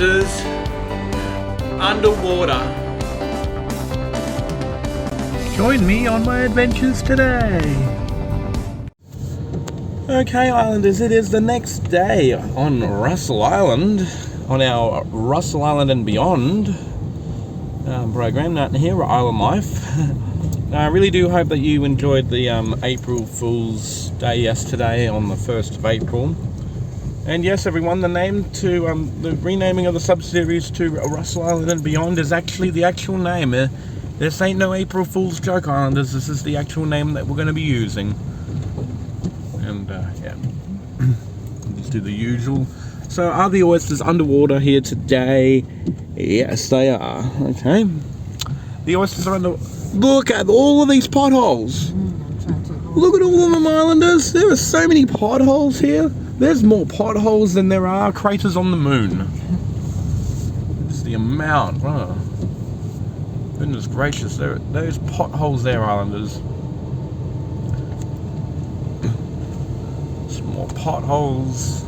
oysters underwater. Join me on my adventures today. Okay, Islanders, it is the next day on Russell Island, on our Russell Island and Beyond program, out here at Island Life. I really do hope that you enjoyed the April Fool's Day yesterday on the 1st of April. And yes, everyone, the renaming of the sub-series to Russell Island and Beyond is actually the actual name. This ain't no April Fool's joke, Islanders. This is the actual name that we're going to be using. And yeah, just do the usual. So, are the oysters underwater here today? Yes, they are. Okay. The oysters are under. Look at all of these potholes. Look at all of them, Islanders. There are so many potholes here. There's more potholes than there are craters on the moon. It's the amount. Oh. Goodness gracious, those potholes there, Islanders. Some more potholes.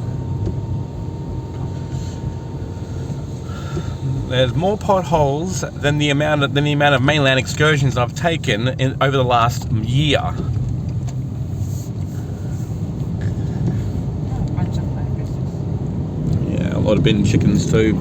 There's more potholes than the amount of mainland excursions I've taken over the last year. Yeah, a lot of bin chickens too.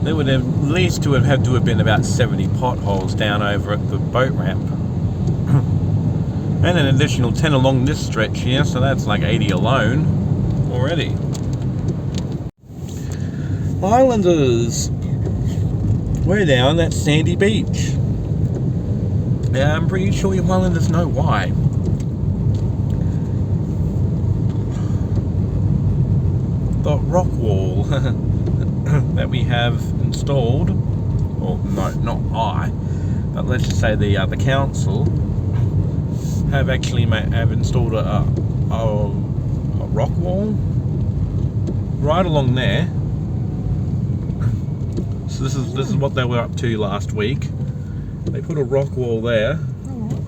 There would at least have to have been about 70 potholes down over at the boat ramp. And an additional 10 along this stretch here, so that's like 80 alone already. Islanders, we're down at Sandy Beach. Yeah, I'm pretty sure you Islanders know why. The rock wall that we have installed, or no, not I, but let's just say the council have actually have installed a rock wall right along there. So this is what they were up to last week. They put a rock wall there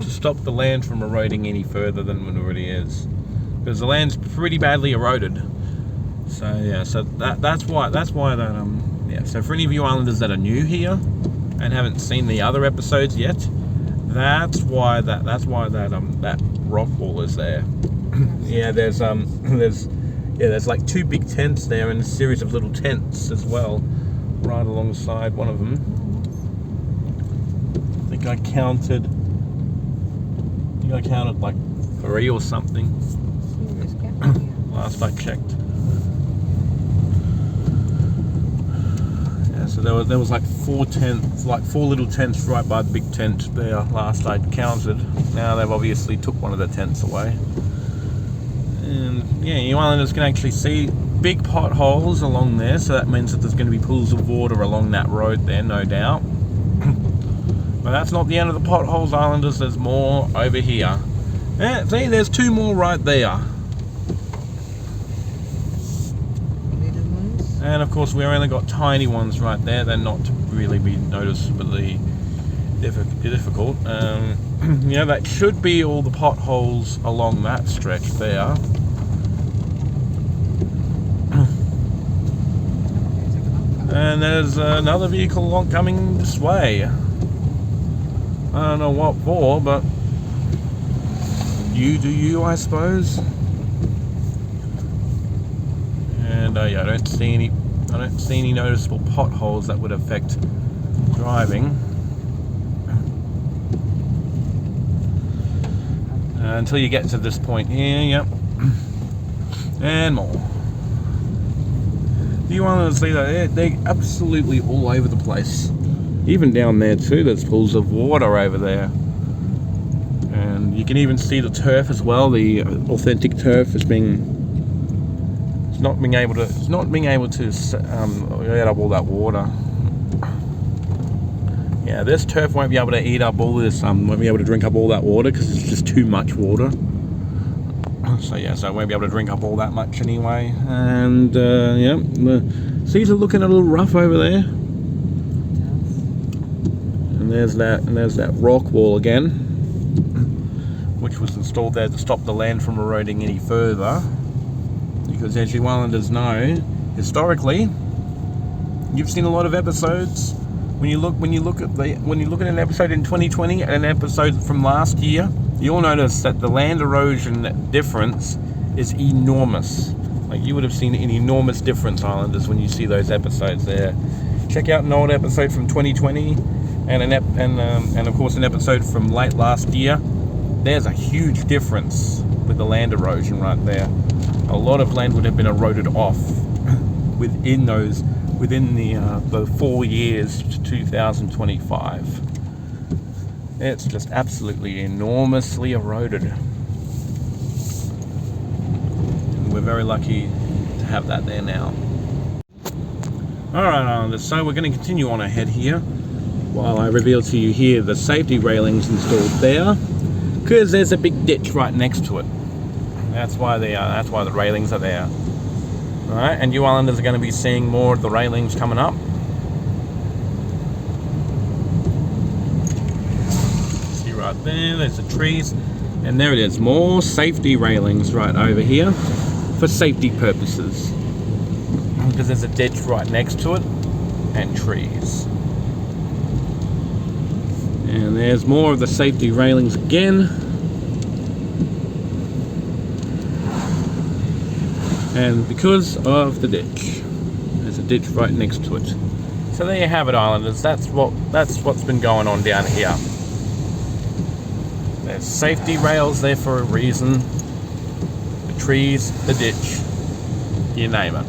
to stop the land from eroding any further than it already is, because the land's pretty badly eroded. So yeah, so that's why that yeah. So for any of you Islanders that are new here and haven't seen the other episodes yet, that's why that rock wall is there. Yeah, there's like 2 big tents there and a series of little tents as well, right alongside one of them. I think I counted like 3 or something. Last I checked. So there was like 4 tents, like 4 little tents right by the big tent there last I'd counted. Now they've obviously took one of the tents away. And yeah, you Islanders can actually see big potholes along there, so that means that there's going to be pools of water along that road there, no doubt. But that's not the end of the potholes, Islanders. There's more over here. Yeah, see, there's 2 more right there. And of course we've only got tiny ones right there. They're not to really be noticeably difficult. Yeah, that should be all the potholes along that stretch there. And there's another vehicle coming this way. I don't know what for, but you do you, I suppose. And yeah, I don't see any noticeable potholes that would affect driving until you get to this point here. Yep, and more. You want to see that they're absolutely all over the place. Even down there too, there's pools of water over there, and you can even see the turf as well. The authentic turf is not being able to get up all that water. Yeah, this turf won't be able to eat up all this, won't be able to drink up all that water because it's just too much water. So yeah, so I won't be able to drink up all that much anyway. And yeah, the seas are looking a little rough over there. And there's that rock wall again, which was installed there to stop the land from eroding any further. Because as you islanders know, historically, you've seen a lot of episodes. When you look at an episode in 2020 and an episode from last year, you'll notice that the land erosion difference is enormous. Like, you would have seen an enormous difference, islanders, when you see those episodes there. Check out an old episode from 2020 and of course an episode from late last year. There's a huge difference with the land erosion right there. A lot of land would have been eroded off within the 4 years to 2025. It's just absolutely enormously eroded. And we're very lucky to have that there now. Alright, Islanders, so we're going to continue on ahead here while I reveal to you here the safety railings installed there, because there's a big ditch right next to it. That's why the railings are there. Alright, and you islanders are going to be seeing more of the railings coming up. See right there's the trees. And there it is, more safety railings right over here for safety purposes. Because there's a ditch right next to it and trees. And there's more of the safety railings again. And because of the ditch, there's a ditch right next to it. So there you have it, islanders. That's what's been going on down here. There's safety rails there for a reason. The trees, the ditch, you name it.